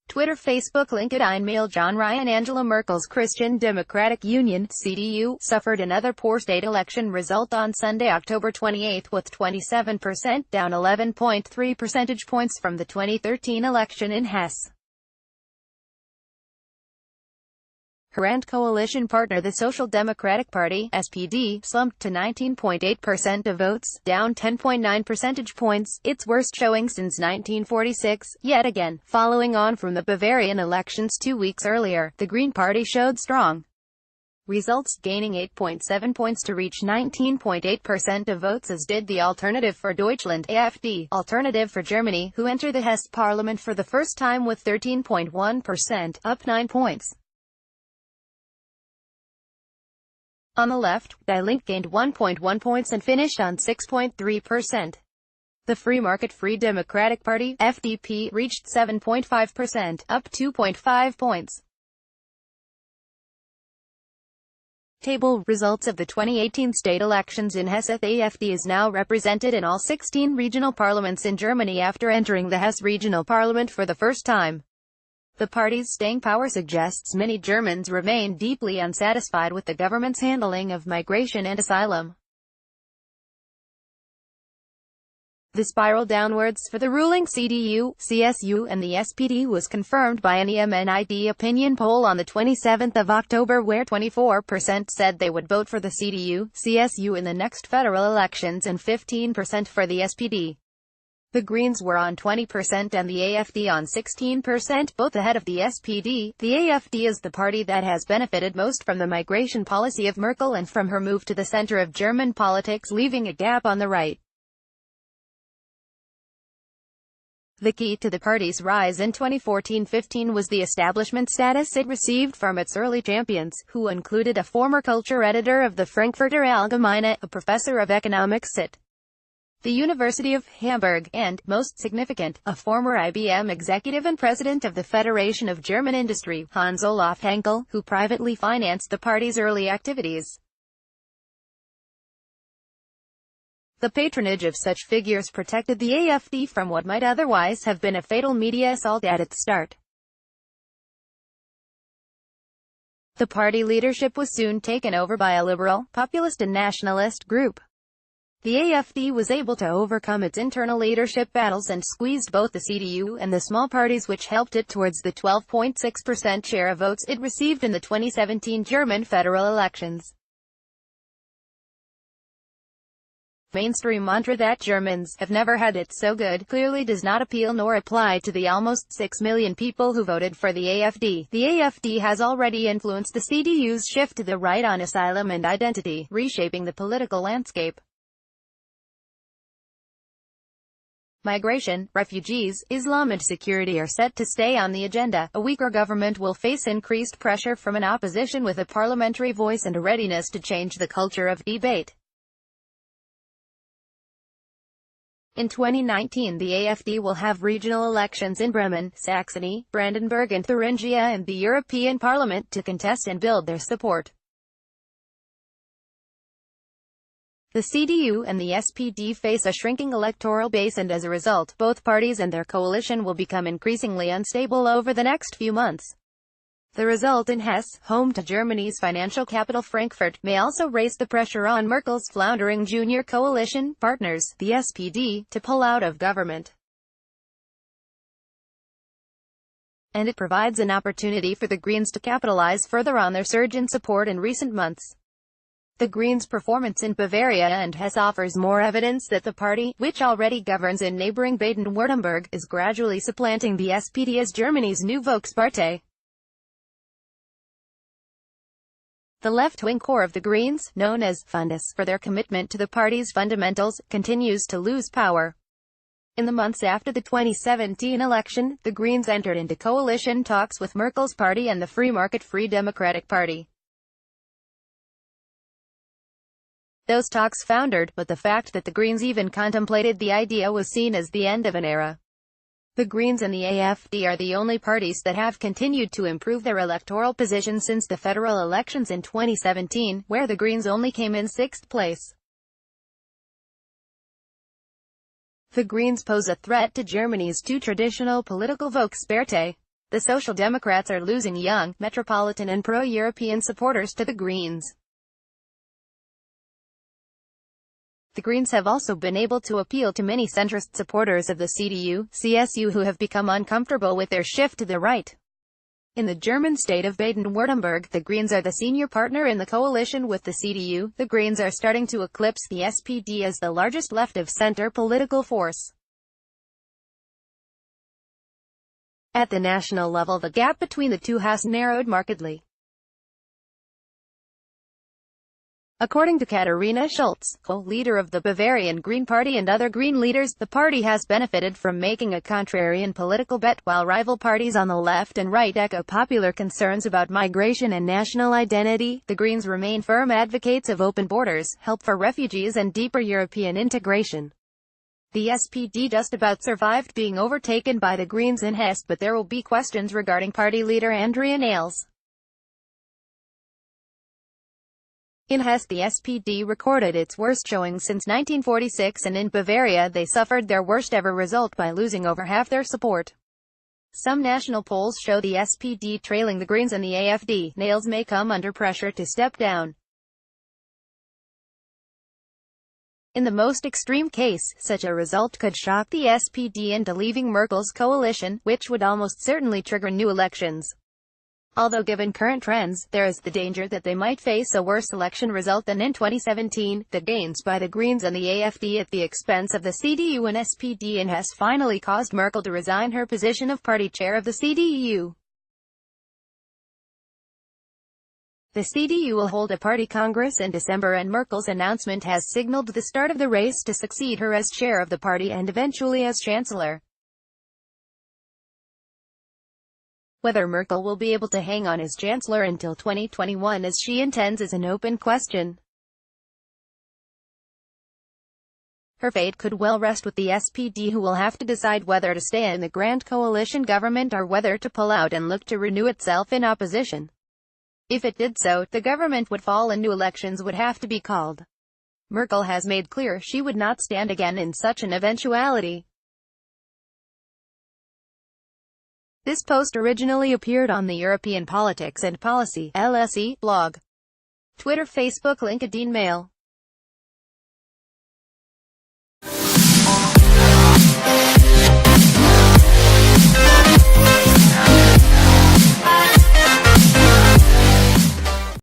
Twitter, Facebook, LinkedIn, Mail. John Ryan. Angela Merkel's Christian Democratic Union (CDU) suffered another poor state election result on Sunday, October 28, with 27%, down 11.3 percentage points from the 2013 election in Hesse. Her and coalition partner, the Social Democratic Party (SPD), slumped to 19.8% of votes, down 10.9 percentage points, its worst showing since 1946. Yet again, following on from the Bavarian elections 2 weeks earlier, the Green Party showed strong results, gaining 8.7 points to reach 19.8% of votes, as did the Alternative for Deutschland (AfD), Alternative for Germany, who enter the Hesse parliament for the first time with 13.1%, up 9 points. On the left, Die Linke gained 1.1 points and finished on 6.3%. The Free Market Free Democratic Party (FDP) reached 7.5%, up 2.5 points. Table results of the 2018 state elections in Hesse. The AfD is now represented in all 16 regional parliaments in Germany after entering the Hesse regional parliament for the first time. The party's staying power suggests many Germans remain deeply unsatisfied with the government's handling of migration and asylum. The spiral downwards for the ruling CDU, CSU and the SPD was confirmed by an EMNID opinion poll on the 27th of October, where 24% said they would vote for the CDU, CSU in the next federal elections and 15% for the SPD. The Greens were on 20% and the AfD on 16%, both ahead of the SPD. The AfD is the party that has benefited most from the migration policy of Merkel and from her move to the center of German politics, leaving a gap on the right. The key to the party's rise in 2014-15 was the establishment status it received from its early champions, who included a former culture editor of the Frankfurter Allgemeine, a professor of economics at the University of Hamburg, and, most significant, a former IBM executive and president of the Federation of German Industry, Hans Olaf Henkel, who privately financed the party's early activities. The patronage of such figures protected the AfD from what might otherwise have been a fatal media assault at its start. The party leadership was soon taken over by a liberal, populist and nationalist group. The AfD was able to overcome its internal leadership battles and squeezed both the CDU and the small parties, which helped it towards the 12.6% share of votes it received in the 2017 German federal elections. Mainstream mantra that Germans have never had it so good clearly does not appeal nor apply to the almost 6 million people who voted for the AfD. The AfD has already influenced the CDU's shift to the right on asylum and identity, reshaping the political landscape. Migration, refugees, Islam and security are set to stay on the agenda. A weaker government will face increased pressure from an opposition with a parliamentary voice and a readiness to change the culture of debate. In 2019, the AfD will have regional elections in Bremen, Saxony, Brandenburg and Thuringia and the European Parliament to contest and build their support. The CDU and the SPD face a shrinking electoral base, and as a result, both parties and their coalition will become increasingly unstable over the next few months. The result in Hesse, home to Germany's financial capital Frankfurt, may also raise the pressure on Merkel's floundering junior coalition partners, the SPD, to pull out of government. And it provides an opportunity for the Greens to capitalize further on their surge in support in recent months. The Greens' performance in Bavaria and Hesse offers more evidence that the party, which already governs in neighboring Baden-Württemberg, is gradually supplanting the SPD as Germany's new Volkspartei. The left-wing core of the Greens, known as Fundes for their commitment to the party's fundamentals, continues to lose power. In the months after the 2017 election, the Greens entered into coalition talks with Merkel's party and the Free Market Free Democratic Party. Those talks foundered, but the fact that the Greens even contemplated the idea was seen as the end of an era. The Greens and the AfD are the only parties that have continued to improve their electoral position since the federal elections in 2017, where the Greens only came in 6th place. The Greens pose a threat to Germany's two traditional political Volkspartei. The Social Democrats are losing young, metropolitan and pro-European supporters to the Greens. The Greens have also been able to appeal to many centrist supporters of the CDU-CSU who have become uncomfortable with their shift to the right. In the German state of Baden-Württemberg, the Greens are the senior partner in the coalition with the CDU. The Greens are starting to eclipse the SPD as the largest left-of-center political force. At the national level, the gap between the two has narrowed markedly. According to Katharina Schulz, co-leader of the Bavarian Green Party and other Green leaders, the party has benefited from making a contrarian political bet, while rival parties on the left and right echo popular concerns about migration and national identity. The Greens remain firm advocates of open borders, help for refugees and deeper European integration. The SPD just about survived being overtaken by the Greens in Hesse, but there will be questions regarding party leader Andrea Nahles. In Hesse, the SPD recorded its worst showing since 1946, and in Bavaria they suffered their worst-ever result by losing over half their support. Some national polls show the SPD trailing the Greens and the AfD. Nahles may come under pressure to step down. In the most extreme case, such a result could shock the SPD into leaving Merkel's coalition, which would almost certainly trigger new elections. Although given current trends, there is the danger that they might face a worse election result than in 2017. The gains by the Greens and the AfD at the expense of the CDU and SPD in Hesse finally caused Merkel to resign her position of party chair of the CDU. The CDU will hold a party congress in December, and Merkel's announcement has signaled the start of the race to succeed her as chair of the party and eventually as chancellor. Whether Merkel will be able to hang on as chancellor until 2021 as she intends is an open question. Her fate could well rest with the SPD, who will have to decide whether to stay in the Grand Coalition government or whether to pull out and look to renew itself in opposition. If it did so, the government would fall and new elections would have to be called. Merkel has made clear she would not stand again in such an eventuality. This post originally appeared on the European Politics and Policy (LSE) blog. Twitter, Facebook, LinkedIn, Mail.